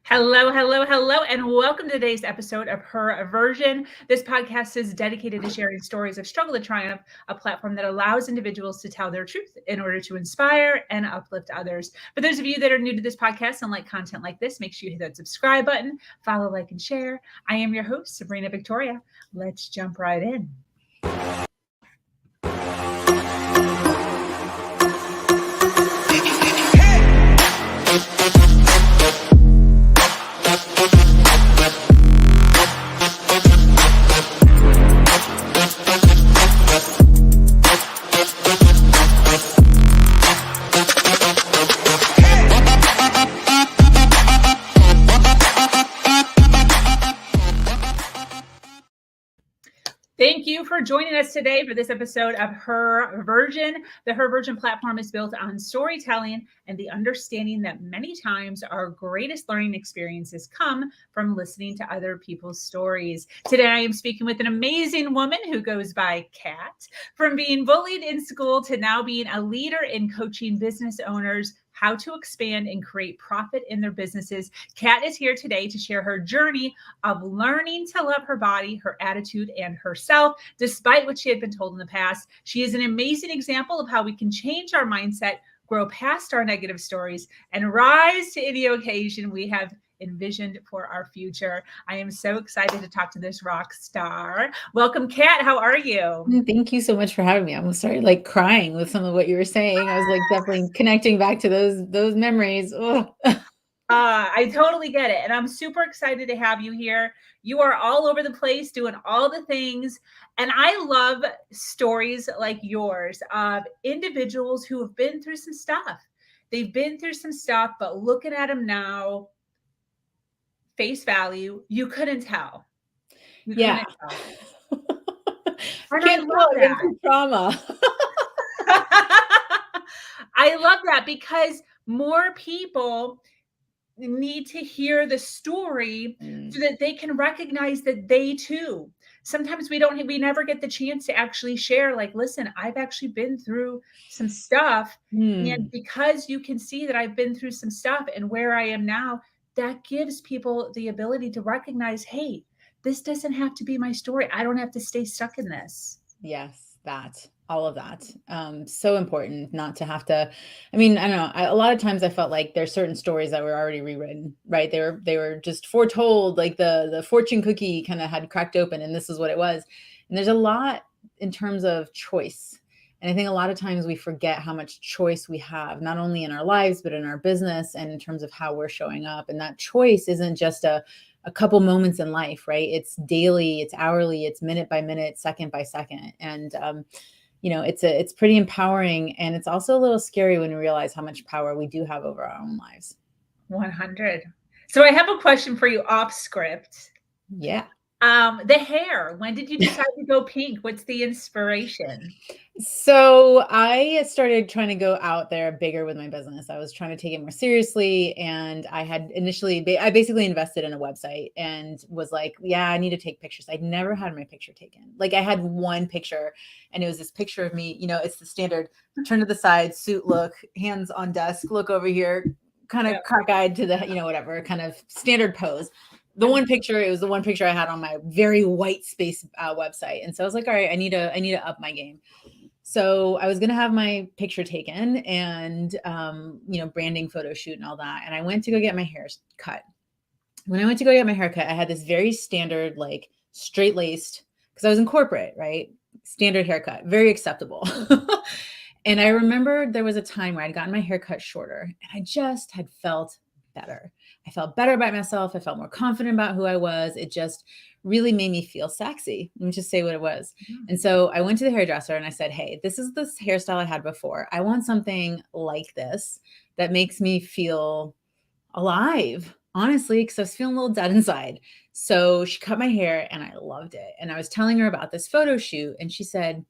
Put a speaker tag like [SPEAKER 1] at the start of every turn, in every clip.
[SPEAKER 1] Hello, hello, hello, and welcome to today's episode of Her Version. This podcast is dedicated to sharing stories of struggle to triumph, a platform that allows individuals to tell their truth in order to inspire and uplift others. For those of you that are new to this podcast and like content like this, make sure you hit that subscribe button, follow, like, and share. I am your host, Sabrina Victoria. Let's jump right in. Thank you for joining us today for this episode of Her Version. The Her Version platform is built on storytelling and the understanding that many times our greatest learning experiences come from listening to other people's stories. Today, I am speaking with an amazing woman who goes by Cat. From being bullied in school to now being a leader in coaching business owners how to expand and create profit in their businesses, Cat is here today to share her journey of learning to love her body, her attitude, and herself, despite what she had been told in the past. She is an amazing example of how we can change our mindset, grow past our negative stories, and rise to any occasion we have envisioned for our future. I am so excited to talk to this rock star. Welcome, Cat. How are you?
[SPEAKER 2] Thank you so much for having me. I almost started like crying with some of what you were saying. I was like definitely connecting back to those memories.
[SPEAKER 1] I totally get it. And I'm super excited to have you here. You are all over the place doing all the things. And I love stories like yours of individuals who have been through some stuff. They've been through some stuff, but looking at them now, face value, you couldn't tell.
[SPEAKER 2] Yeah.
[SPEAKER 1] I love that.
[SPEAKER 2] Trauma.
[SPEAKER 1] I love that because more people need to hear the story so that they can recognize that they too. Sometimes we never get the chance to actually share, like, listen, I've actually been through some stuff. And because you can see that I've been through some stuff and where I am now, that gives people the ability to recognize, hey, this doesn't have to be my story. I don't have to stay stuck in this.
[SPEAKER 2] Yes, all of that. So important not to have to, I mean, I don't know. A lot of times I felt like there's certain stories that were already rewritten, right? They were just foretold, like the fortune cookie kind of had cracked open and this is what it was. And there's a lot in terms of choice. And I think a lot of times we forget how much choice we have, not only in our lives, but in our business and in terms of how we're showing up. And that choice isn't just a couple moments in life, right? It's daily, it's hourly, it's minute by minute, second by second. And, it's pretty empowering. And it's also a little scary when we realize how much power we do have over our own lives.
[SPEAKER 1] 100. So I have a question for you off script.
[SPEAKER 2] Yeah.
[SPEAKER 1] The hair, when did you decide to go pink? What's the inspiration?
[SPEAKER 2] So I started trying to go out there bigger with my business. I was trying to take it more seriously. And I had I basically invested in a website and was like, yeah, I need to take pictures. I'd never had my picture taken. Like I had one picture and it was this picture of me, it's the standard turn to the side, suit look, hands on desk, look over here, kind of cockeyed to the, whatever kind of standard pose. It was the one picture I had on my very white space website. And so I was like, all right, I need to up my game. So I was going to have my picture taken and, branding photo shoot and all that. And I went to go get my hair cut. When I went to go get my hair cut, I had this very standard, like straight laced, because I was in corporate, right? Standard haircut, very acceptable. And I remember there was a time where I'd gotten my hair cut shorter and I just had felt better. I felt better about myself. I felt more confident about who I was. It just really made me feel sexy. Let me just say what it was. Mm-hmm. And so I went to the hairdresser and I said, hey, this is this hairstyle I had before. I want something like this that makes me feel alive, honestly, because I was feeling a little dead inside. So she cut my hair and I loved it. And I was telling her about this photo shoot and she said,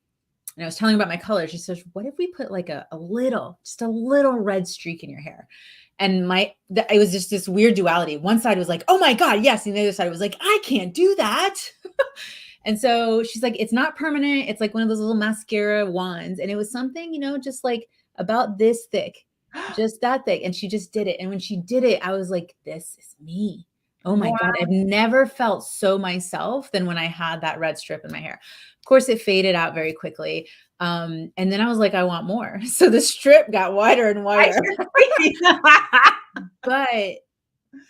[SPEAKER 2] and I was telling her about my color. She says, what if we put like a little red streak in your hair? And it was just this weird duality. One side was like, oh my God, yes. And the other side was like, I can't do that. And so she's like, it's not permanent. It's like one of those little mascara wands. And it was something, just like about this thick. just that thick. And she just did it. And when she did it, I was like, this is me. Oh my
[SPEAKER 1] Wow.
[SPEAKER 2] God. I've never felt so myself than when I had that red strip in my hair. Of course, it faded out very quickly. And then I was like, I want more. So the strip got wider and
[SPEAKER 1] I
[SPEAKER 2] wider.
[SPEAKER 1] see.
[SPEAKER 2] But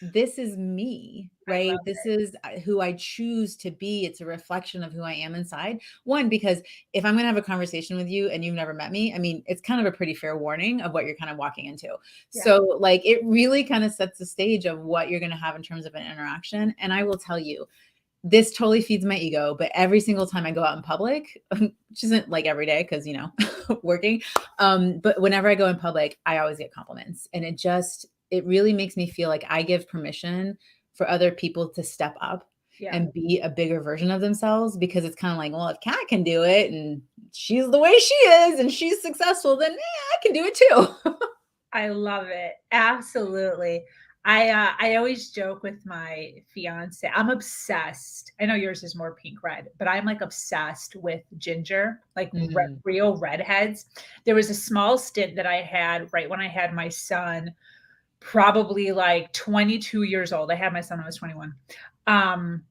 [SPEAKER 2] this is me,
[SPEAKER 1] I
[SPEAKER 2] right?
[SPEAKER 1] love
[SPEAKER 2] This is who I choose to be. It's a reflection of who I am inside. One, because if I'm going to have a conversation with you and you've never met me, I mean, it's kind of a pretty fair warning of what you're kind of walking into.
[SPEAKER 1] Yeah.
[SPEAKER 2] So like, it really kind of sets the stage of what you're going to have in terms of an interaction. And I will tell you, this totally feeds my ego, but every single time I go out in public, which isn't like every day, cause working. But whenever I go in public, I always get compliments, and it really makes me feel like I give permission for other people to step up and be a bigger version of themselves, because it's kind of like, well, if Kat can do it and she's the way she is and she's successful, then I can do it too.
[SPEAKER 1] I love it. Absolutely. I always joke with my fiance. I'm obsessed. I know yours is more pink red, but I'm like obsessed with ginger, like real redheads. There was a small stint that I had right when I had my son, probably like 22 years old. I had my son when I was 21.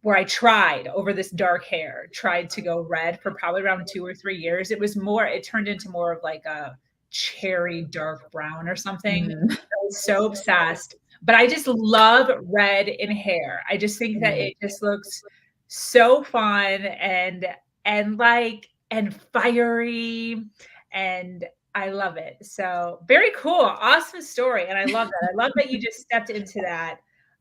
[SPEAKER 1] Where I tried over this dark hair, tried to go red for probably around 2 or 3 years. It turned into more of like a cherry dark brown or something. I was so obsessed. But I just love red in hair. I just think that it just looks so fun and like and fiery, and I love it. So very cool. Awesome story. And I love that. I love that you just stepped into that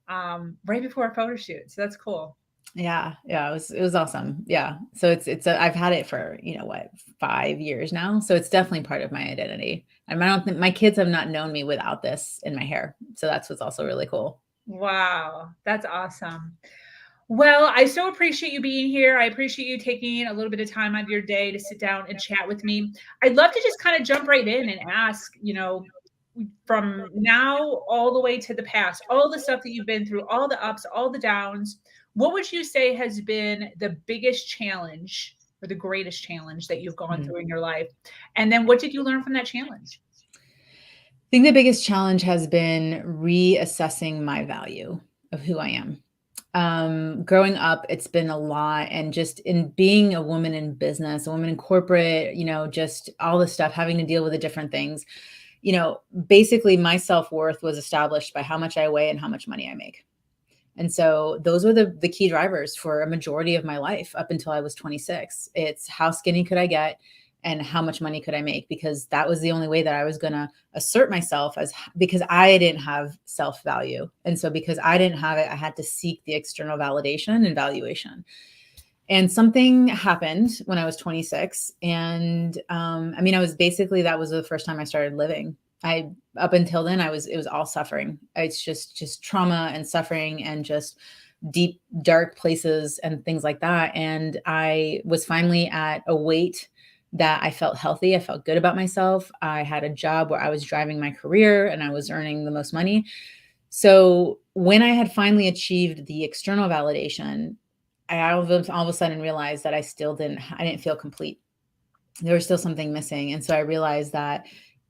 [SPEAKER 1] right before a photo shoot. So that's cool.
[SPEAKER 2] Yeah. It was awesome. Yeah. So I've had it for, 5 years now. So it's definitely part of my identity. And I don't think my kids have not known me without this in my hair. So that's what's also really cool.
[SPEAKER 1] Wow. That's awesome. Well, I so appreciate you being here. I appreciate you taking a little bit of time out of your day to sit down and chat with me. I'd love to just kind of jump right in and ask, from now all the way to the past, all the stuff that you've been through, all the ups, all the downs, what would you say has been the biggest challenge or the greatest challenge that you've gone through in your life? And then what did you learn from that challenge?
[SPEAKER 2] I think the biggest challenge has been reassessing my value of who I am. Growing up, it's been a lot. And just in being a woman in business, a woman in corporate, just all the stuff, having to deal with the different things, basically my self-worth was established by how much I weigh and how much money I make. And so those were the key drivers for a majority of my life up until I was 26. It's how skinny could I get and how much money could I make, because that was the only way that I was going to assert myself, because I didn't have self-value. And so because I didn't have it, I had to seek the external validation and valuation. And something happened when I was 26. And that was the first time I started living. Up until then, it was all suffering. It's just trauma and suffering and just deep, dark places and things like that. And I was finally at a weight that I felt healthy. I felt good about myself. I had a job where I was driving my career and I was earning the most money. So when I had finally achieved the external validation, I all of a sudden realized that I didn't feel complete. There was still something missing. And so I realized that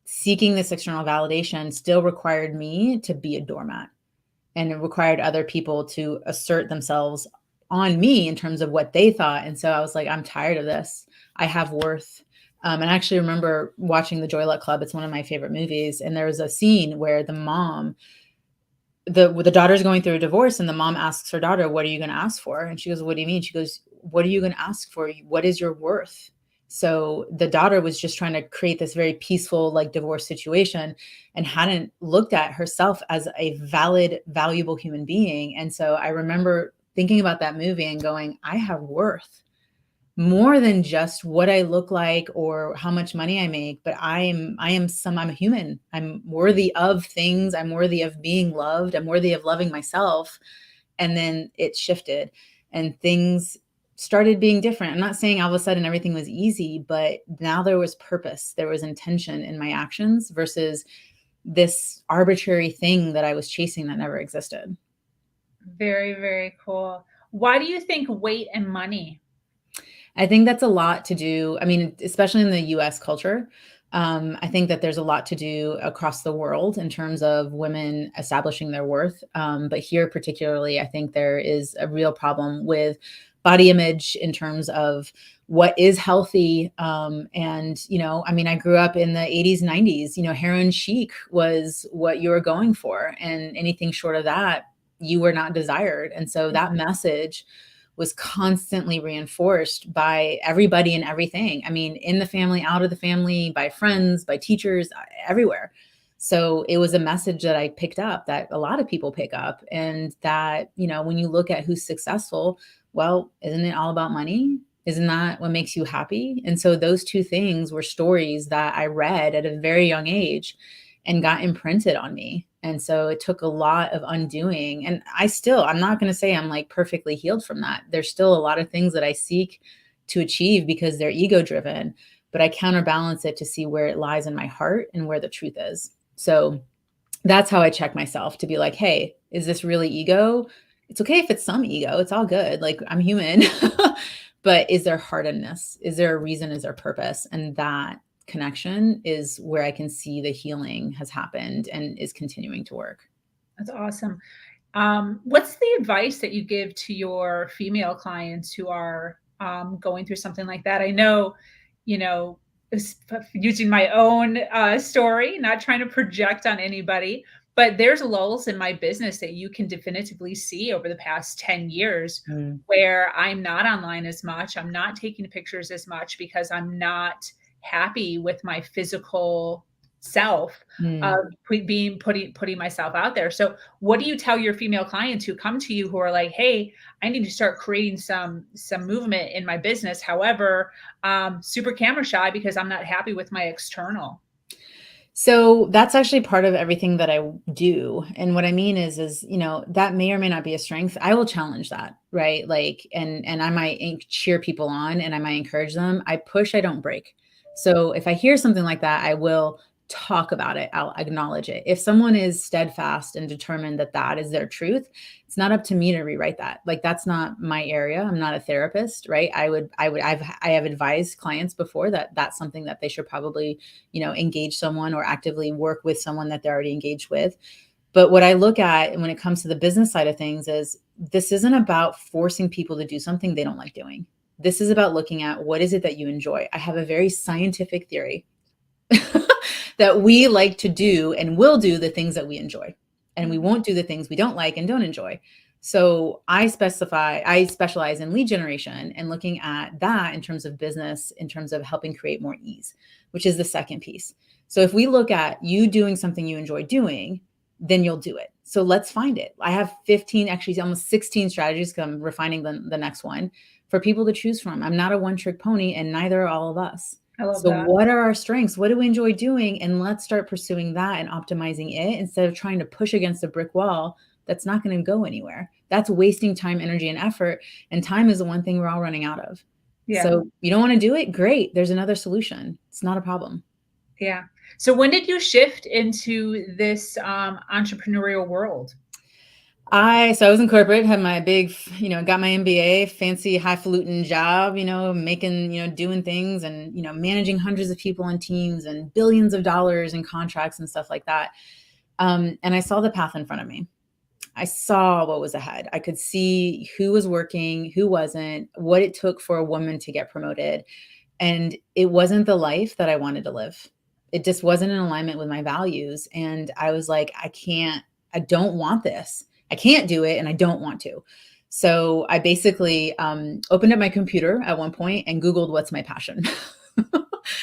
[SPEAKER 2] seeking this external validation still required me to be a doormat, and it required other people to assert themselves on me in terms of what they thought. And so I was like, I'm tired of this. I have worth. And I actually remember watching The Joy Luck Club. It's one of my favorite movies. And there was a scene where the daughter's going through a divorce, and the mom asks her daughter, what are you going to ask for? And she goes, what do you mean? She goes, what are you going to ask for? What is your worth? So the daughter was just trying to create this very peaceful, like, divorce situation, and hadn't looked at herself as a valid, valuable human being. And so I remember thinking about that movie and going, I have worth more than just what I look like or how much money I make, but I'm a human. I'm worthy of things. I'm worthy of being loved. I'm worthy of loving myself. And then it shifted and things started being different. I'm not saying all of a sudden everything was easy, but now there was purpose. There was intention in my actions versus this arbitrary thing that I was chasing that never existed.
[SPEAKER 1] Very, very cool. Why do you think weight and money?
[SPEAKER 2] I think that's a lot to do. I mean, especially in the US culture, I think that there's a lot to do across the world in terms of women establishing their worth. But here particularly, I think there is a real problem with body image in terms of what is healthy. And, I mean, I grew up in the 80s, 90s, heroin chic was what you were going for. And anything short of that, you were not desired. And so that message was constantly reinforced by everybody and everything. I mean, in the family, out of the family, by friends, by teachers, everywhere. So it was a message that I picked up, that a lot of people pick up. And that, when you look at who's successful, well, isn't it all about money? Isn't that what makes you happy? And so those two things were stories that I read at a very young age and got imprinted on me. And so it took a lot of undoing. And I'm not going to say I'm like perfectly healed from that. There's still a lot of things that I seek to achieve because they're ego driven, but I counterbalance it to see where it lies in my heart and where the truth is. So that's how I check myself, to be like, hey, is this really ego? It's okay if it's some ego. It's all good. Like, I'm human. But is there heart in this? Is there a reason? Is there purpose? And that connection is where I can see the healing has happened and is continuing to work.
[SPEAKER 1] That's awesome. What's the advice that you give to your female clients who are going through something like that? I know, using my own story, not trying to project on anybody, but there's lulls in my business that you can definitively see over the past 10 years where I'm not online as much. I'm not taking pictures as much because I'm not happy with my physical self of putting myself out there. So what do you tell your female clients who come to you who are like, hey, I need to start creating some movement in my business. However, super camera shy because I'm not happy with my external.
[SPEAKER 2] So that's actually part of everything that I do. And what I mean is, that may or may not be a strength. I will challenge that, right? Like, and I might cheer people on and I might encourage them. I push, I don't break. So if I hear something like that, I will talk about it. I'll acknowledge it. If someone is steadfast and determined that that is their truth, it's not up to me to rewrite that. Like, that's not my area. I'm not a therapist, right? I have advised clients before that that's something that they should probably, engage someone or actively work with someone that they're already engaged with. But what I look at when it comes to the business side of things is, this isn't about forcing people to do something they don't like doing. This is about looking at, what is it that you enjoy? I have a very scientific theory that we like to do and will do the things that we enjoy, and we won't do the things we don't like and don't enjoy. So I specialize in lead generation and looking at that in terms of business, in terms of helping create more ease, which is the second piece. So if we look at you doing something you enjoy doing, then you'll do it. So let's find it. I have 15, actually almost 16 strategies, because I'm refining the next one, for people to choose from. I'm not a one-trick pony, and neither are all of us.
[SPEAKER 1] I love
[SPEAKER 2] So
[SPEAKER 1] that.
[SPEAKER 2] what are our strengths? What do we enjoy doing? And let's start pursuing that and optimizing it, instead of trying to push against a brick wall that's not going to go anywhere. That's wasting time, energy, and effort. And time is the one thing we're all running out of.
[SPEAKER 1] Yeah.
[SPEAKER 2] So you don't want to do it? Great. There's another solution. It's not a problem.
[SPEAKER 1] Yeah. So when did you shift into this entrepreneurial world?
[SPEAKER 2] So I was in corporate, had my big, got my MBA, fancy highfalutin job, making, doing things and, managing hundreds of people and teams and billions of dollars in contracts and stuff like that. And I saw the path in front of me. I saw what was ahead. I could see who was working, who wasn't, what it took for a woman to get promoted. And it wasn't the life that I wanted to live. It just wasn't in alignment with my values. And I was like, I don't want this. I can't do it, and I don't want to. So I basically opened up my computer at one point and Googled, what's my passion?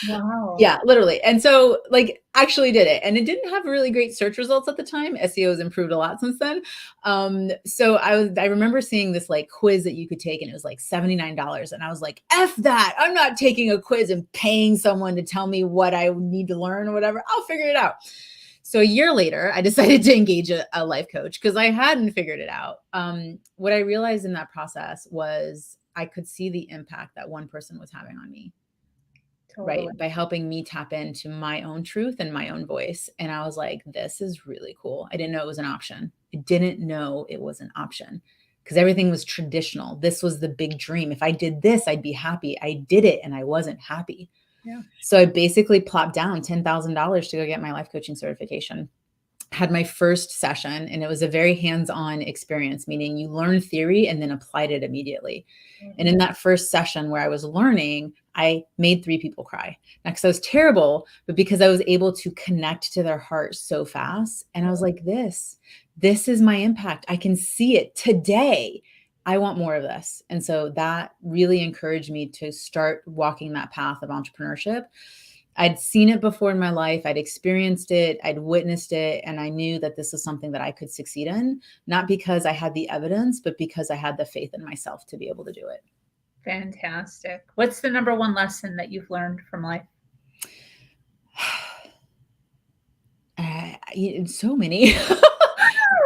[SPEAKER 1] Wow.
[SPEAKER 2] Yeah, literally. And so actually did it. And it didn't have really great search results at the time. SEO has improved a lot since then. So I remember seeing this quiz that you could take, and it was $79. And I was like, F that. I'm not taking a quiz and paying someone to tell me what I need to learn or whatever. I'll figure it out. So a year later, I decided to engage a life coach because I hadn't figured it out. What I realized in that process was I could see the impact that one person was having on me. Totally. Right. By helping me tap into my own truth and my own voice. And I was like, this is really cool. I didn't know it was an option. I didn't know it was an option because everything was traditional. This was the big dream. If I did this, I'd be happy. I did it and I wasn't happy.
[SPEAKER 1] Yeah.
[SPEAKER 2] So I basically plopped down $10,000 to go get my life coaching certification. Had my first session, and it was a very hands-on experience, meaning you learned theory and then applied it immediately. And in that first session where I was learning, I made 3 people cry. Not because I was terrible, but because I was able to connect to their heart so fast. And I was like, this is my impact. I can see it today. I want more of this. And so that really encouraged me to start walking that path of entrepreneurship. I'd seen it before in my life. I'd experienced it. I'd witnessed it. And I knew that this was something that I could succeed in, not because I had the evidence, but because I had the faith in myself to be able to do it.
[SPEAKER 1] Fantastic. What's the number one lesson that you've learned from life?
[SPEAKER 2] So many. I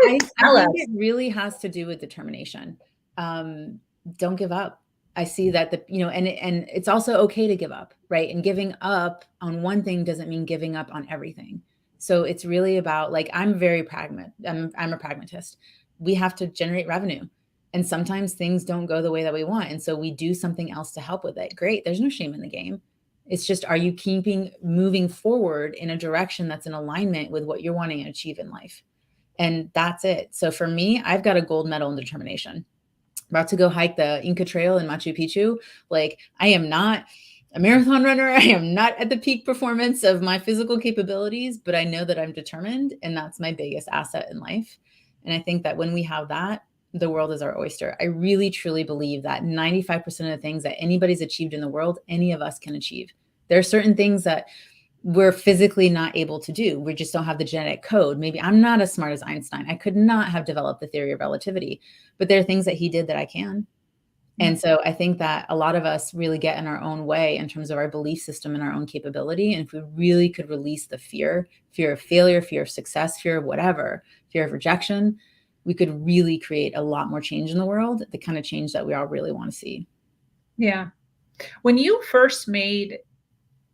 [SPEAKER 2] think it really has to do with determination. Don't give up. I see that and it's also okay to give up, right? And giving up on one thing doesn't mean giving up on everything. So it's really about, like, I'm a pragmatist. We have to generate revenue. And sometimes things don't go the way that we want. And so we do something else to help with it. Great. There's no shame in the game. It's just, are you moving forward in a direction that's in alignment with what you're wanting to achieve in life? And that's it. So for me, I've got a gold medal in determination. About to go hike the Inca Trail in Machu Picchu. Like, I am not a marathon runner. I am not at the peak performance of my physical capabilities, but I know that I'm determined, and that's my biggest asset in life. And I think that when we have that, the world is our oyster. I really, truly believe that 95% of the things that anybody's achieved in the world, any of us can achieve. There are certain things that we're physically not able to do. We just don't have the genetic code. Maybe I'm not as smart as Einstein. I could not have developed the theory of relativity, but there are things that he did that I can. And so I think that a lot of us really get in our own way in terms of our belief system and our own capability. And if we really could release the fear of failure, fear of success, fear of whatever, fear of rejection, we could really create a lot more change in the world, the kind of change that we all really want to see.
[SPEAKER 1] Yeah. When you first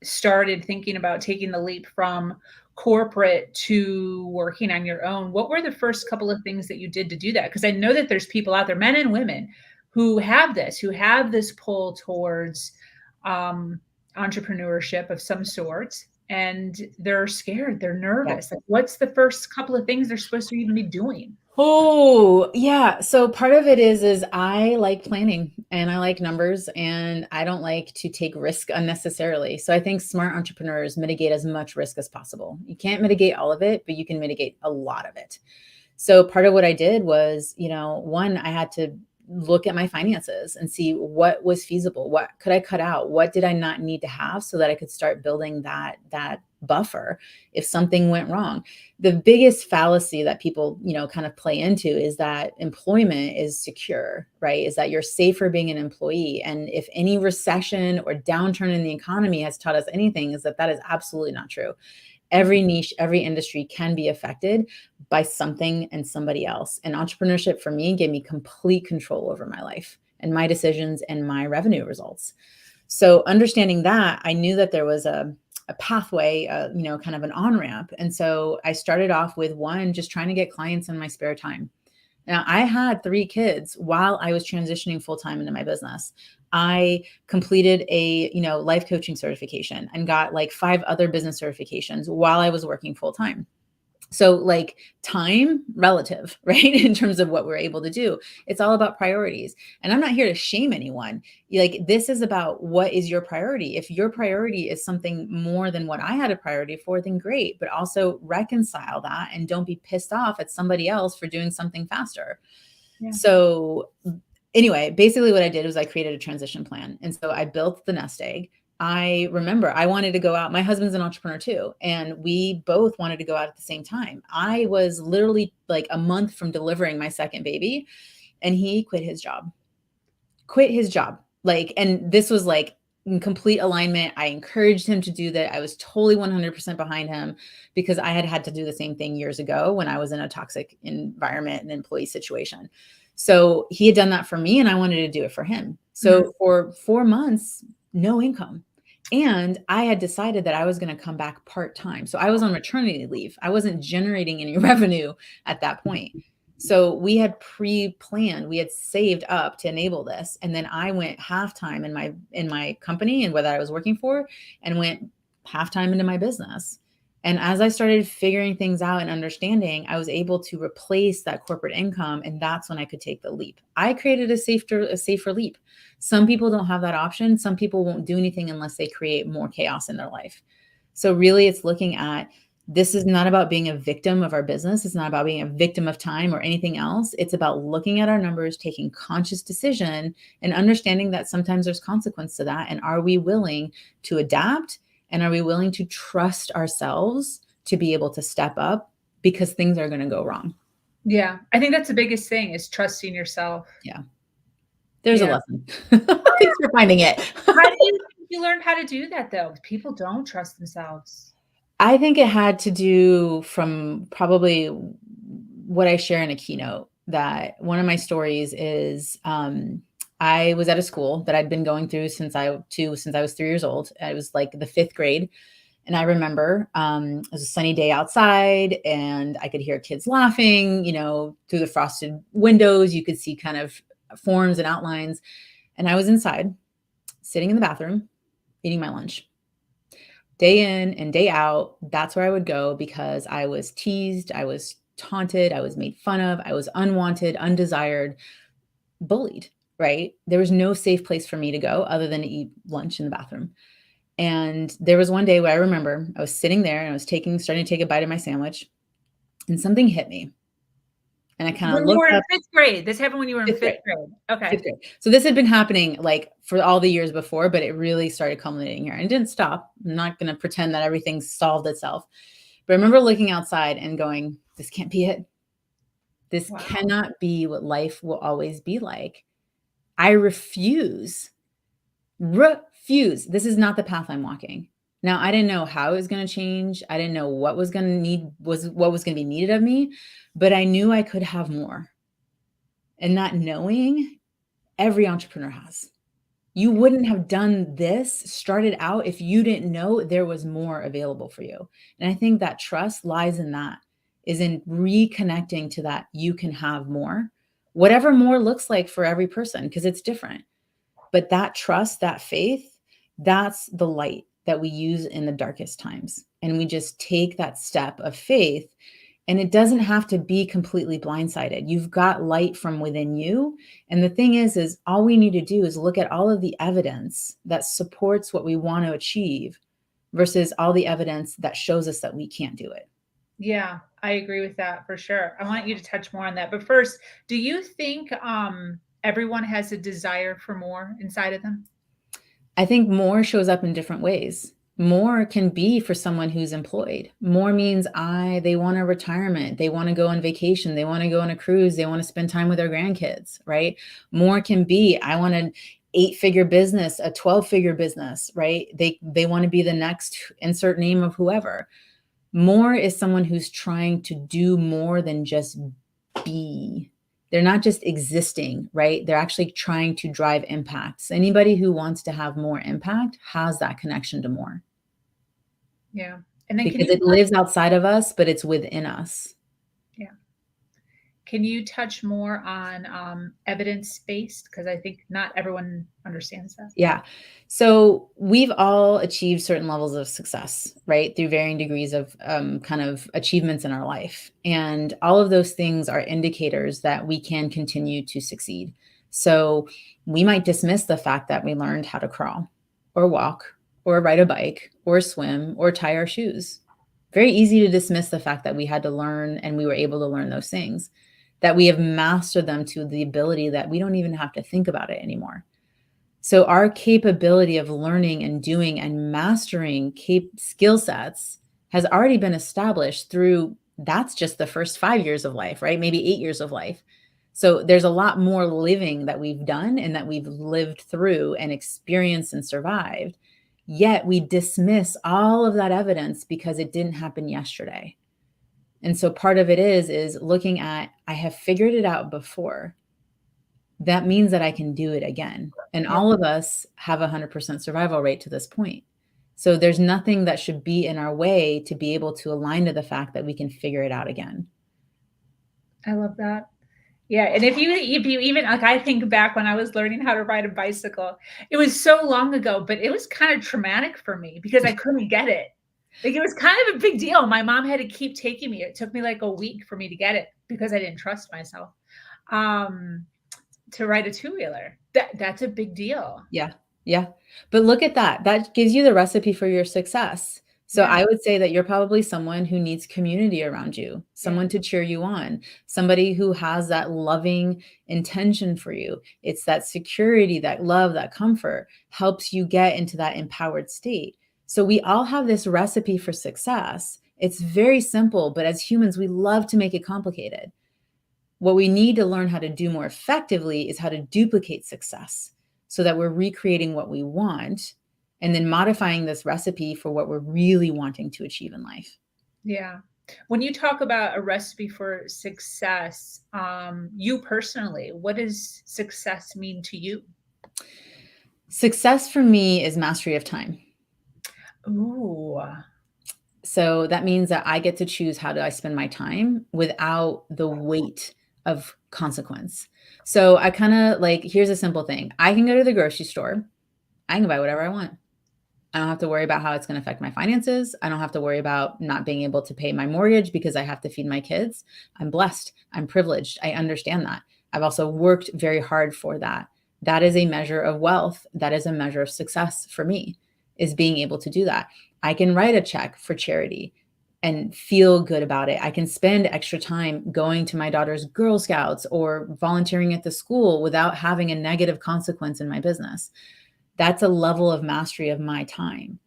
[SPEAKER 1] started thinking about taking the leap from corporate to working on your own, what were the first couple of things that you did to do that? Because I know that there's people out there, men and women, who have this pull towards entrepreneurship of some sort, and they're scared, they're nervous.
[SPEAKER 2] Yeah.
[SPEAKER 1] Like, what's the first couple of things they're supposed to even be doing?
[SPEAKER 2] Oh, yeah. So part of it is I like planning and I like numbers, and I don't like to take risk unnecessarily. So I think smart entrepreneurs mitigate as much risk as possible. You can't mitigate all of it, but you can mitigate a lot of it. So part of what I did was, one, I had to look at my finances and see what was feasible. What could I cut out? What did I not need to have so that I could start building that buffer if something went wrong? The biggest fallacy that people, kind of play into is that employment is secure, right? Is that you're safer being an employee. And if any recession or downturn in the economy has taught us anything, is that is absolutely not true. Every niche, every industry can be affected by something and somebody else. And entrepreneurship for me gave me complete control over my life and my decisions and my revenue results. So understanding that, I knew that there was a pathway, kind of an on-ramp. And so I started off with just trying to get clients in my spare time. Now, I had 3 kids while I was transitioning full-time into my business. I completed a, life coaching certification and got like 5 other business certifications while I was working full-time. So like time relative, right? In terms of what we're able to do, it's all about priorities. And I'm not here to shame anyone. Like, this is about what is your priority. If your priority is something more than what I had a priority for, then great, but also reconcile that and don't be pissed off at somebody else for doing something faster. Yeah. So anyway, basically what I did was I created a transition plan. And so I built the nest egg. I remember I wanted to go out. My husband's an entrepreneur too. And we both wanted to go out at the same time. I was literally like a month from delivering my second baby, and he quit his job. Like, and this was like in complete alignment. I encouraged him to do that. I was totally 100% behind him because I had to do the same thing years ago when I was in a toxic environment and employee situation. So he had done that for me, and I wanted to do it for him. So for 4 months, no income. And I had decided that I was going to come back part-time. So I was on maternity leave. I wasn't generating any revenue at that point. So we had pre-planned, we had saved up to enable this. And then I went half-time in my company and whether I was working for, and went half-time into my business. And as I started figuring things out and understanding, I was able to replace that corporate income. And that's when I could take the leap. I created a safer leap. Some people don't have that option. Some people won't do anything unless they create more chaos in their life. So really it's looking at, this is not about being a victim of our business. It's not about being a victim of time or anything else. It's about looking at our numbers, taking conscious decision, and understanding that sometimes there's consequence to that. And are we willing to adapt? And are we willing to trust ourselves to be able to step up because things are going to go wrong?
[SPEAKER 1] Yeah. I think that's the biggest thing, is trusting yourself.
[SPEAKER 2] Yeah. There's a lesson. Thanks for finding it.
[SPEAKER 1] How do you think you learned how to do that, though? People don't trust themselves.
[SPEAKER 2] I think it had to do from probably what I share in a keynote, that one of my stories is I was at a school that I'd been going through since I was 3 years old. It was like the 5th grade. And I remember it was a sunny day outside and I could hear kids laughing, through the frosted windows. You could see kind of forms and outlines. And I was inside, sitting in the bathroom, eating my lunch. Day in and day out, that's where I would go because I was teased, I was taunted, I was made fun of, I was unwanted, undesired, bullied, right? There was no safe place for me to go other than to eat lunch in the bathroom. And there was one day where I remember I was sitting there and I was starting to take a bite of my sandwich, and something hit me. And I kind of looked up.
[SPEAKER 1] In 5th grade. This happened when you were in 5th grade. Okay.
[SPEAKER 2] 5th grade. So this had been happening like for all the years before, but it really started culminating here and it didn't stop. I'm not going to pretend that everything solved itself. But I remember looking outside and going, this can't be it. This cannot be what life will always be like. I refuse. This is not the path I'm walking. Now, I didn't know how it was going to change. I didn't know what was going to be needed of me, but I knew I could have more. And not knowing, every entrepreneur has. You wouldn't have done this, started out, if you didn't know there was more available for you. And I think that trust lies in that, is in reconnecting to that you can have more, whatever more looks like for every person, because it's different. But that trust, that faith, that's the light that we use in the darkest times. And we just take that step of faith, and it doesn't have to be completely blindsided. You've got light from within you. And the thing is all we need to do is look at all of the evidence that supports what we want to achieve versus all the evidence that shows us that we can't do it.
[SPEAKER 1] Yeah, I agree with that for sure. I want you to touch more on that. But first, do you think everyone has a desire for more inside of them?
[SPEAKER 2] I think more shows up in different ways. More can be for someone who's employed. More means they want a retirement. They want to go on vacation. They want to go on a cruise. They want to spend time with their grandkids, right? More can be, I want an 8-figure business, a 12-figure business, right? They want to be the next insert name of whoever. More is someone who's trying to do more than just be. They're not just existing, right? They're actually trying to drive impacts. Anybody who wants to have more impact has that connection to more.
[SPEAKER 1] Yeah. And then
[SPEAKER 2] because it lives outside of us, but it's within us.
[SPEAKER 1] Yeah. Can you touch more on evidence-based? Because I think not everyone understands that.
[SPEAKER 2] Yeah. So we've all achieved certain levels of success, right? Through varying degrees of kind of achievements in our life. And all of those things are indicators that we can continue to succeed. So we might dismiss the fact that we learned how to crawl or walk or ride a bike or swim or tie our shoes. Very easy to dismiss the fact that we had to learn and we were able to learn those things, that we have mastered them to the ability that we don't even have to think about it anymore. So our capability of learning and doing and mastering skill sets has already been established through, that's just the first 5 years of life, right? Maybe 8 years of life. So there's a lot more living that we've done and that we've lived through and experienced and survived. Yet we dismiss all of that evidence because it didn't happen yesterday. And so part of it is looking at, I have figured it out before. That means that I can do it again. And all of us have a 100% survival rate to this point. So there's nothing that should be in our way to be able to align to the fact that we can figure it out again.
[SPEAKER 1] I love that. Yeah. And if you even like, I think back when I was learning how to ride a bicycle, it was so long ago, but it was kind of traumatic for me because I couldn't get it. Like, it was kind of a big deal. My mom had to keep taking me. It took me like a week for me to get it because I didn't trust myself. To ride a two-wheeler. That's a big deal.
[SPEAKER 2] Yeah. Yeah. But look at that. That gives you the recipe for your success. So
[SPEAKER 1] Yeah.
[SPEAKER 2] I would say that you're probably someone who needs community around you, someone to cheer you on, somebody who has that loving intention for you. It's that security, that love, that comfort helps you get into that empowered state. So we all have this recipe for success. It's very simple, but as humans, we love to make it complicated. What we need to learn how to do more effectively is how to duplicate success so that we're recreating what we want and then modifying this recipe for what we're really wanting to achieve in life.
[SPEAKER 1] Yeah. When you talk about a recipe for success, you personally, what does success mean to you?
[SPEAKER 2] Success for me is mastery of time.
[SPEAKER 1] Ooh.
[SPEAKER 2] So that means that I get to choose how do I spend my time without the weight of consequence. So I kind of like, here's a simple thing. I can go to the grocery store. I can buy whatever I want. I don't have to worry about how it's going to affect my finances. I don't have to worry about not being able to pay my mortgage because I have to feed my kids. I'm blessed. I'm privileged. I understand that. I've also worked very hard for that. That is a measure of wealth. That is a measure of success for me, is being able to do that. I can write a check for charity and feel good about it. I can spend extra time going to my daughter's Girl Scouts or volunteering at the school without having a negative consequence in my business. That's a level of mastery of my time.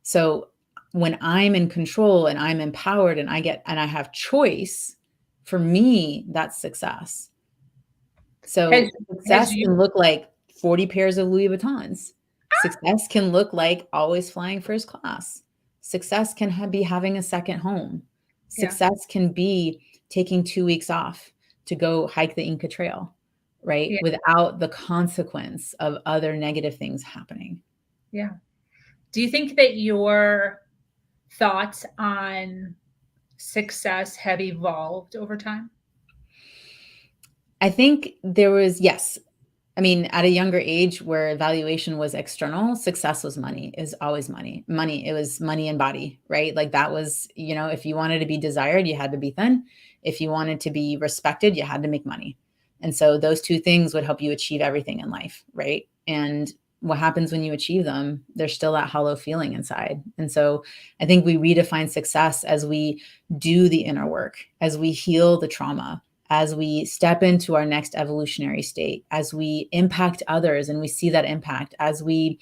[SPEAKER 2] So when I'm in control and I'm empowered and I have choice, for me, that's success. So success can look like 40 pairs of Louis Vuittons. Success can look like always flying first class. Success can be having a second home. Success can be taking 2 weeks off to go hike the Inca Trail, right?
[SPEAKER 1] Yeah.
[SPEAKER 2] Without the consequence of other negative things happening.
[SPEAKER 1] Yeah. Do you think that your thoughts on success have evolved over time?
[SPEAKER 2] I think there was, yes. I mean, at a younger age where evaluation was external, success was money, is always money. Money, it was money and body, right? Like that was, if you wanted to be desired, you had to be thin. If you wanted to be respected, you had to make money. And so those two things would help you achieve everything in life, right? And what happens when you achieve them? There's still that hollow feeling inside. And so I think we redefine success as we do the inner work, as we heal the trauma, as we step into our next evolutionary state, as we impact others and we see that impact, as we,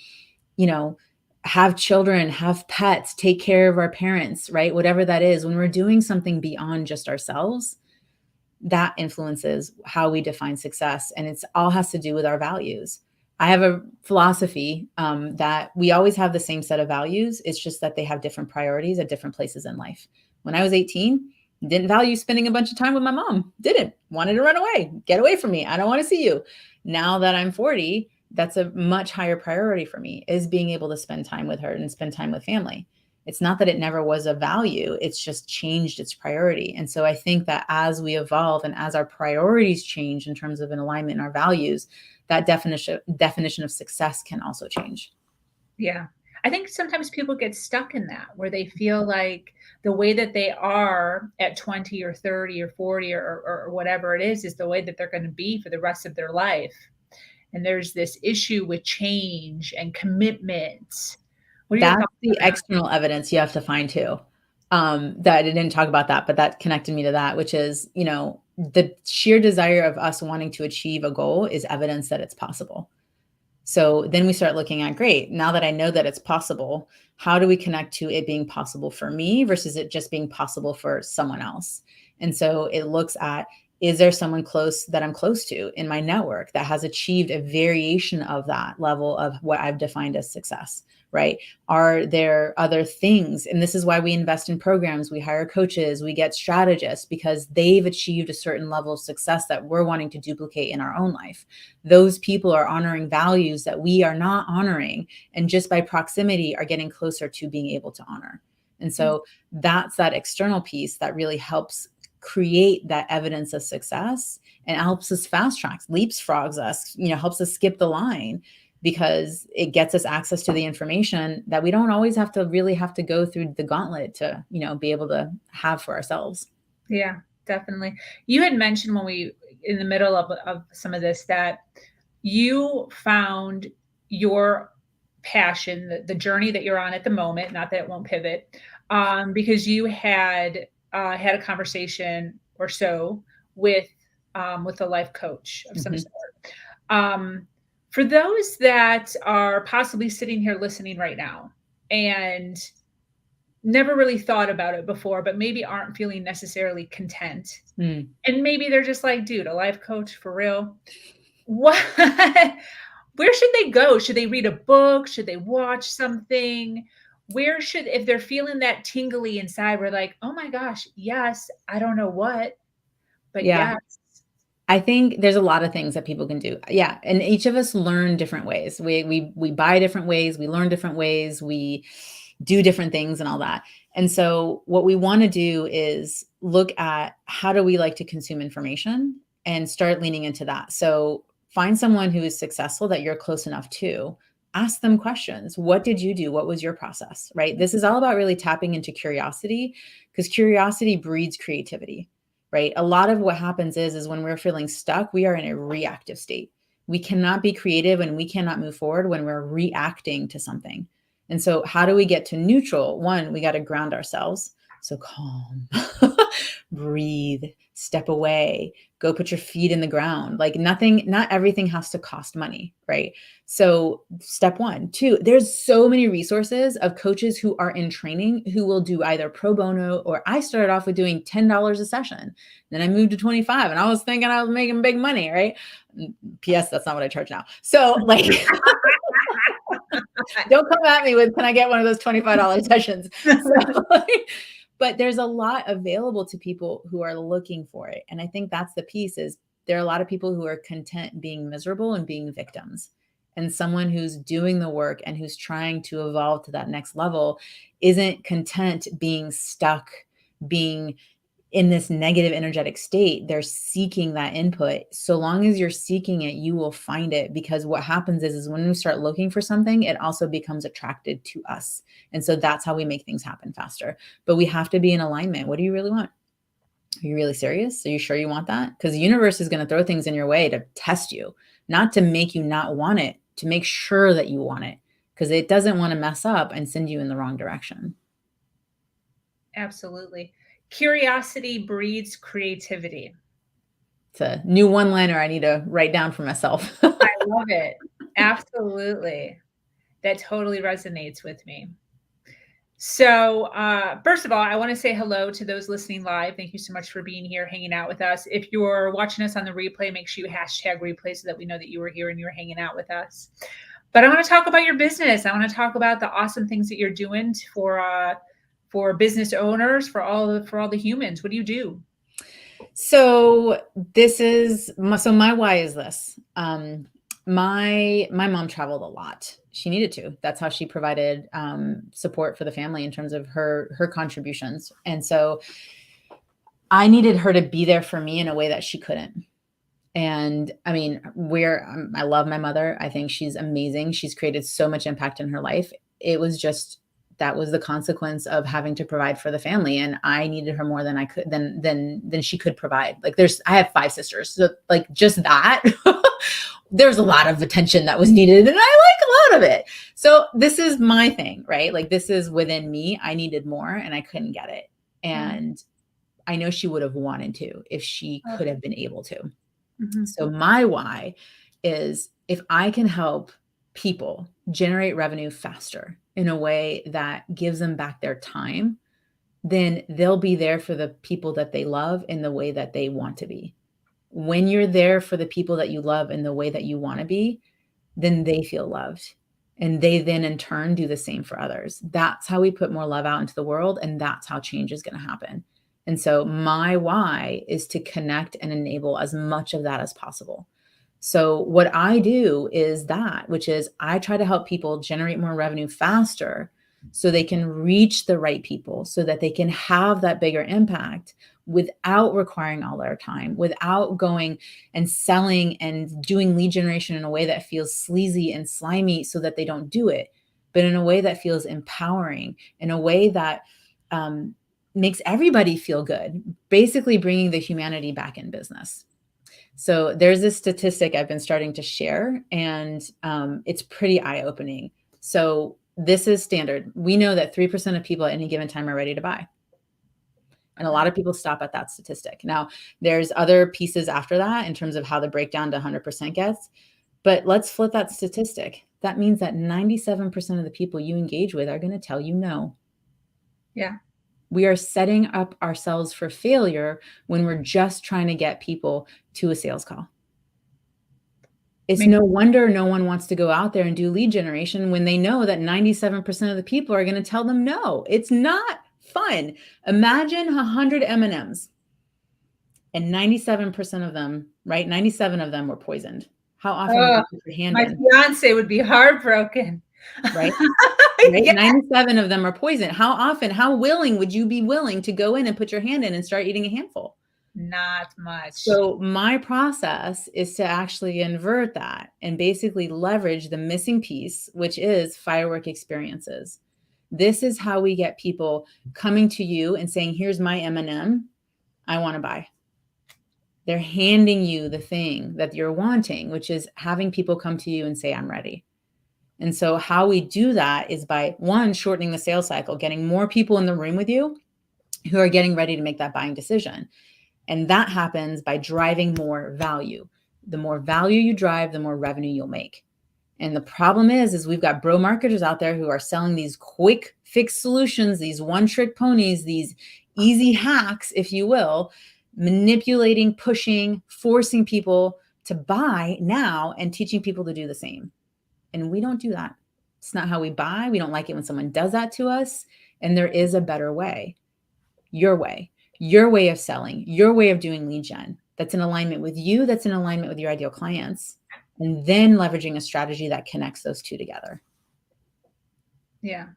[SPEAKER 2] have children, have pets, take care of our parents, right? Whatever that is, when we're doing something beyond just ourselves, that influences how we define success. And it's all has to do with our values. I have a philosophy that we always have the same set of values. It's just that they have different priorities at different places in life. When I was 18, didn't value spending a bunch of time with my mom. Didn't. Wanted to run away. Get away from me. I don't want to see you. Now that I'm 40, that's a much higher priority for me, is being able to spend time with her and spend time with family. It's not that it never was a value. It's just changed its priority. And so I think that as we evolve and as our priorities change in terms of an alignment in our values, that definition of success can also change.
[SPEAKER 1] Yeah. I think sometimes people get stuck in that, where they feel like the way that they are at 20 or 30 or 40 or whatever it is the way that they're going to be for the rest of their life. And there's this issue with change and commitment. What are your
[SPEAKER 2] That's
[SPEAKER 1] thoughts
[SPEAKER 2] the
[SPEAKER 1] on that?
[SPEAKER 2] external evidence you have to find too. That I didn't talk about that, but that connected me to that, which is, the sheer desire of us wanting to achieve a goal is evidence that it's possible. So then we start looking at, great, now that I know that it's possible, how do we connect to it being possible for me versus it just being possible for someone else? And so it looks at, is there someone close that I'm close to in my network that has achieved a variation of that level of what I've defined as success, right? Are there other things? And this is why we invest in programs. We hire coaches, we get strategists, because they've achieved a certain level of success that we're wanting to duplicate in our own life. Those people are honoring values that we are not honoring, and just by proximity are getting closer to being able to honor. And so that's that external piece that really helps create that evidence of success and helps us fast tracks, leapfrogs us, helps us skip the line, because it gets us access to the information that we don't always have to go through the gauntlet to, be able to have for ourselves.
[SPEAKER 1] Yeah, definitely. You had mentioned when we, in the middle of some of this, that you found your passion, the journey that you're on at the moment, not that it won't pivot, because you had had a conversation or so with a life coach of some sort. For those that are possibly sitting here listening right now and never really thought about it before, but maybe aren't feeling necessarily content, and maybe they're just like, dude, a life coach for real? What? Where should they go? Should they read a book? Should they watch something? If they're feeling that tingly inside, we're like, oh my gosh, yes, I don't know what, but yes.
[SPEAKER 2] I think there's a lot of things that people can do. Yeah. And each of us learn different ways. We buy different ways. We learn different ways. We do different things and all that. And so what we want to do is look at how do we like to consume information and start leaning into that. So find someone who is successful that you're close enough to. Ask them questions. What did you do? What was your process? Right? This is all about really tapping into curiosity, because curiosity breeds creativity. Right? A lot of what happens is when we're feeling stuck, we are in a reactive state. We cannot be creative and we cannot move forward when we're reacting to something. And so how do we get to neutral? One, we got to ground ourselves. So calm, breathe, step away, go put your feet in the ground. Like not everything has to cost money, right? So step one. Two, there's so many resources of coaches who are in training who will do either pro bono, or I started off with doing $10 a session. Then I moved to 25 and I was thinking I was making big money, right? P.S. That's not what I charge now. So like, don't come at me with, can I get one of those $25 sessions? But there's a lot available to people who are looking for it. And I think that's the piece, is there are a lot of people who are content being miserable and being victims. And someone who's doing the work and who's trying to evolve to that next level isn't content being stuck, being in this negative energetic state. They're seeking that input. So long as you're seeking it, you will find it, because what happens is when we start looking for something, it also becomes attracted to us. And so that's how we make things happen faster. But we have to be in alignment. What do you really want? Are you really serious? Are you sure you want that? Because the universe is going to throw things in your way to test you, not to make you not want it, to make sure that you want it, because it doesn't want to mess up and send you in the wrong direction.
[SPEAKER 1] Absolutely. Curiosity breeds creativity.
[SPEAKER 2] It's a new one-liner I need to write down for myself.
[SPEAKER 1] I love it. Absolutely. That totally resonates with me. So first of all, I want to say hello to those listening live. Thank you so much for being here, hanging out with us. If you're watching us on the replay, make sure you hashtag replay so that we know that you were here and you were hanging out with us. But I want to talk about your business. I want to talk about the awesome things that you're doing for business owners, for all the humans. What do you do?
[SPEAKER 2] So my why is this. My mom traveled a lot. She needed to. That's how she provided support for the family in terms of her contributions. And so I needed her to be there for me in a way that she couldn't. And I mean, I love my mother. I think she's amazing. She's created so much impact in her life. It was just, that was the consequence of having to provide for the family. And I needed her more than I could, than she could provide. Like I have 5 sisters. So like just that, there's a lot of attention that was needed, and I like a lot of it. So this is my thing, right? Like this is within me. I needed more and I couldn't get it. And I know she would have wanted to if she could have been able to. Mm-hmm. So my why is, if I can help people generate revenue faster in a way that gives them back their time, then they'll be there for the people that they love in the way that they want to be. When you're there for the people that you love in the way that you want to be, then they feel loved. And they then in turn do the same for others. That's how we put more love out into the world. And that's how change is going to happen. And so my why is to connect and enable as much of that as possible. So what I do is that, which is I try to help people generate more revenue faster so they can reach the right people, so that they can have that bigger impact without requiring all their time, without going and selling and doing lead generation in a way that feels sleazy and slimy so that they don't do it, but in a way that feels empowering, in a way that makes everybody feel good, basically bringing the humanity back in business. So there's this statistic I've been starting to share, and it's pretty eye-opening. So this is standard. We know that 3% of people at any given time are ready to buy. And a lot of people stop at that statistic. Now, there's other pieces after that in terms of how the breakdown to 100% gets. But let's flip that statistic. That means that 97% of the people you engage with are going to tell you no.
[SPEAKER 1] Yeah.
[SPEAKER 2] We are setting up ourselves for failure when we're just trying to get people to a sales call. It's no wonder no one wants to go out there and do lead generation when they know that 97% of the people are going to tell them no. It's not fun. Imagine 100 M&Ms and 97% of them, right? 97 of them were poisoned. How often would you put your hand in?
[SPEAKER 1] My fiance would be heartbroken.
[SPEAKER 2] Right? Right? Yeah. 97 of them are poison. How often, how willing would you be willing to go in and put your hand in and start eating a handful?
[SPEAKER 1] Not much.
[SPEAKER 2] So my process is to actually invert that and basically leverage the missing piece, which is firework experiences. This is how we get people coming to you and saying, here's my M&M, I want to buy. They're handing you the thing that you're wanting, which is having people come to you and say, I'm ready. And so how we do that is by, one, shortening the sales cycle, getting more people in the room with you who are getting ready to make that buying decision. And that happens by driving more value. The more value you drive, the more revenue you'll make. And the problem is we've got bro marketers out there who are selling these quick fix solutions, these one-trick ponies, these easy hacks, if you will, manipulating, pushing, forcing people to buy now and teaching people to do the same. And we don't do that. It's not how we buy. We don't like it when someone does that to us. And there is a better way. Your way of selling, your way of doing lead gen that's in alignment with you, that's in alignment with your ideal clients, and then leveraging a strategy that connects those two together.
[SPEAKER 1] Yeah,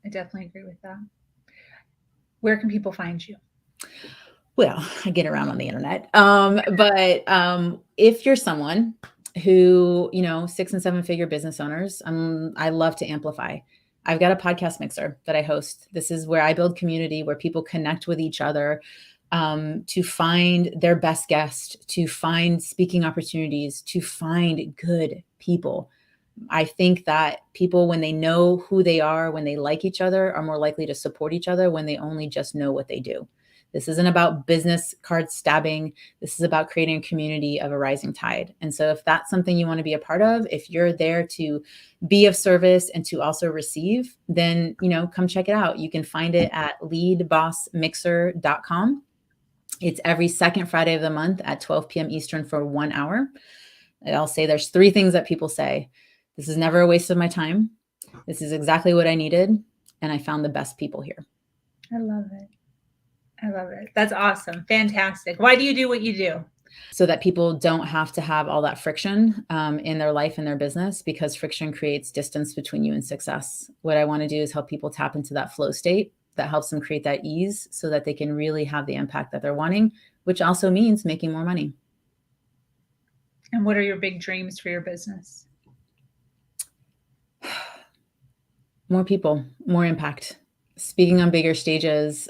[SPEAKER 1] I definitely agree with that. Where can people find you?
[SPEAKER 2] Well, I get around on the internet. But if you're someone who, 6 and 7 figure business owners, I love to amplify. I've got a podcast mixer that I host. This is where I build community, where people connect with each other to find their best guest, to find speaking opportunities, to find good people. I think that people, when they know who they are, when they like each other, are more likely to support each other when they only just know what they do. This isn't about business card stabbing. This is about creating a community of a rising tide. And so if that's something you want to be a part of, if you're there to be of service and to also receive, then, come check it out. You can find it at leadbossmixer.com. It's every second Friday of the month at 12 p.m. Eastern for 1 hour. And I'll say there's 3 things that people say. This is never a waste of my time. This is exactly what I needed. And I found the best people here.
[SPEAKER 1] I love it. That's awesome. Fantastic. Why do you do what you do?
[SPEAKER 2] So that people don't have to have all that friction in their life and their business, because friction creates distance between you and success. What I want to do is help people tap into that flow state that helps them create that ease so that they can really have the impact that they're wanting, which also means making more money.
[SPEAKER 1] And what are your big dreams for your business?
[SPEAKER 2] More people, more impact. Speaking on bigger stages,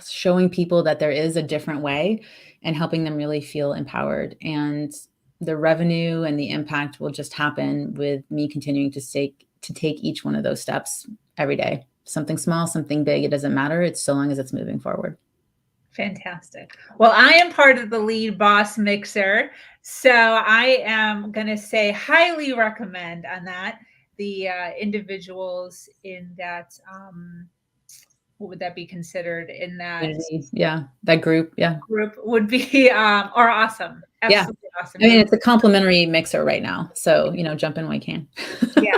[SPEAKER 2] showing people that there is a different way and helping them really feel empowered. And the revenue and the impact will just happen with me continuing to take each one of those steps every day. Something small, something big, it doesn't matter. It's so long as it's moving forward.
[SPEAKER 1] Fantastic. Well, I am part of the Lead Boss Mixer, so I am going to say highly recommend on that. The individuals in that, what would that be considered in that?
[SPEAKER 2] Yeah, that group. Yeah,
[SPEAKER 1] group would be are awesome. Absolutely awesome.
[SPEAKER 2] I mean, it's a complimentary mixer right now, so jump in when you can.
[SPEAKER 1] Yeah,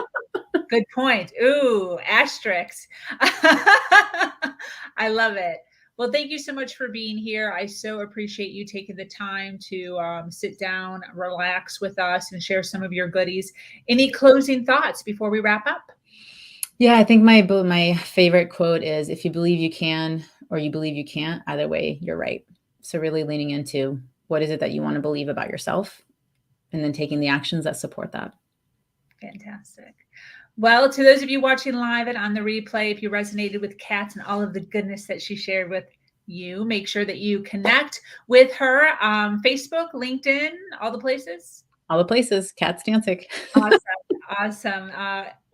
[SPEAKER 1] good point. Ooh, asterisks. I love it. Well, thank you so much for being here. I so appreciate you taking the time to sit down, relax with us, and share some of your goodies. Any closing thoughts before we wrap up?
[SPEAKER 2] Yeah, I think my favorite quote is, if you believe you can, or you believe you can't, either way, you're right. So really leaning into what is it that you want to believe about yourself, and then taking the actions that support that.
[SPEAKER 1] Fantastic. Well, to those of you watching live and on the replay, if you resonated with Kat and all of the goodness that she shared with you, make sure that you connect with her. Facebook, LinkedIn, all the places.
[SPEAKER 2] All the places, Cat Stancik.
[SPEAKER 1] Awesome.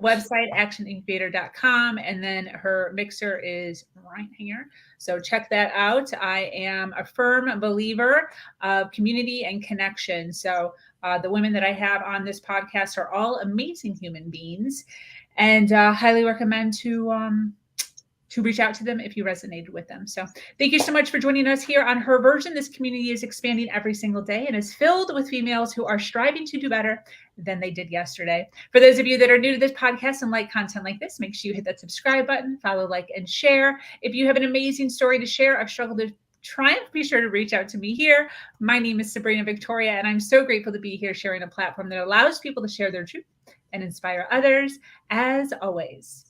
[SPEAKER 1] Website, actionincubator.com. And then her mixer is right here. So check that out. I am a firm believer of community and connection. So the women that I have on this podcast are all amazing human beings, and highly recommend to reach out to them if you resonated with them. So thank you so much for joining us here on Her Version. This community is expanding every single day and is filled with females who are striving to do better than they did yesterday. For those of you that are new to this podcast and like content like this, make sure you hit that subscribe button, follow, like, and share. If you have an amazing story to share, I've struggled to triumph, be sure to reach out to me here. My name is Sabrina Victoria, and I'm so grateful to be here sharing a platform that allows people to share their truth and inspire others. As always,